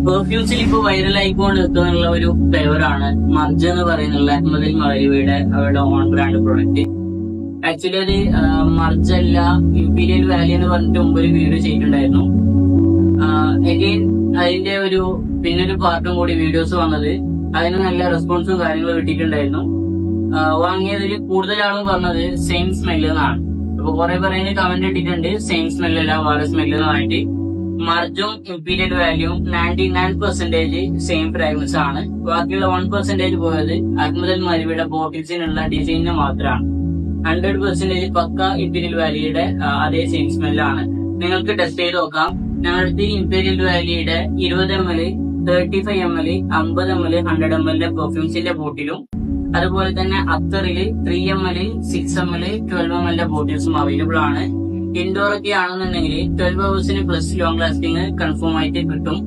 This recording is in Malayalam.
പെർഫ്യൂംസിൽ ഇപ്പൊ വൈറൽ ആയിക്കൊണ്ട് നിൽക്കുന്നുള്ള ഒരു ഫ്ലേവറാണ് മർജ് എന്ന് പറയുന്നുള്ള അഹമ്മദ് മലരിയുടെ അവരുടെ ഓൺ ബ്രാൻഡ് പ്രൊഡക്റ്റ്. ആക്ച്വലി അത് മർജ് അല്ല, ഇമ്പീരിയൽ വാലി എന്ന് പറഞ്ഞിട്ട് മുമ്പ് ഒരു വീഡിയോ ചെയ്തിട്ടുണ്ടായിരുന്നു. അഗെയിൻ അതിന്റെ പിന്നൊരു പാർട്ടും കൂടി വീഡിയോസ് വന്നത്, അതിന് നല്ല റെസ്പോൺസും കാര്യങ്ങളും കിട്ടിയിട്ടുണ്ടായിരുന്നു. വാങ്ങിയതിൽ കൂടുതൽ ആളും പറഞ്ഞത് സെയിം സ്മെല്ല് എന്നാണ്. അപ്പൊ കുറെ പറയുന്ന കമന്റ് ഇട്ടിട്ടുണ്ട് സെയിം സ്മെല്ല് അല്ല വേറെ സ്മെല്ല് എന്ന് പറഞ്ഞിട്ട്. മർജും ഇമ്പീരിയൽ വാല്യൂവും 99% സെയിം ഫ്രാഗ്രൻസ് ആണ്. ബാക്കിയുള്ള 1% പോയത് അഹമ്മദ് മലരിയുടെ ബോട്ടിൽസിനുള്ള ഡിസൈനിന് മാത്രമാണ്. 100% പക്ക ഇമ്പീരിയൽ വാലിയുടെ അതേ സെയിം സ്മെല്ലാണ്. നിങ്ങൾക്ക് ടെസ്റ്റ് ചെയ്ത് നോക്കാം. ഞങ്ങളുടെ ഇമ്പീരിയൽ വാലിയുടെ 20 ml, 35 ml, 50 ml, 100 ml പെർഫ്യൂംസിന്റെ ബോട്ടിലും അതുപോലെ തന്നെ അത്തറിൽ 3 ml, 6 ml, 12 ml ബോട്ടിൽസും അവൈലബിൾ ആണ്. ഇൻഡോർ ഒക്കെ ആണെന്നുണ്ടെങ്കിൽ 12 hours plus long lasting confirm ആയിട്ട് കിട്ടും.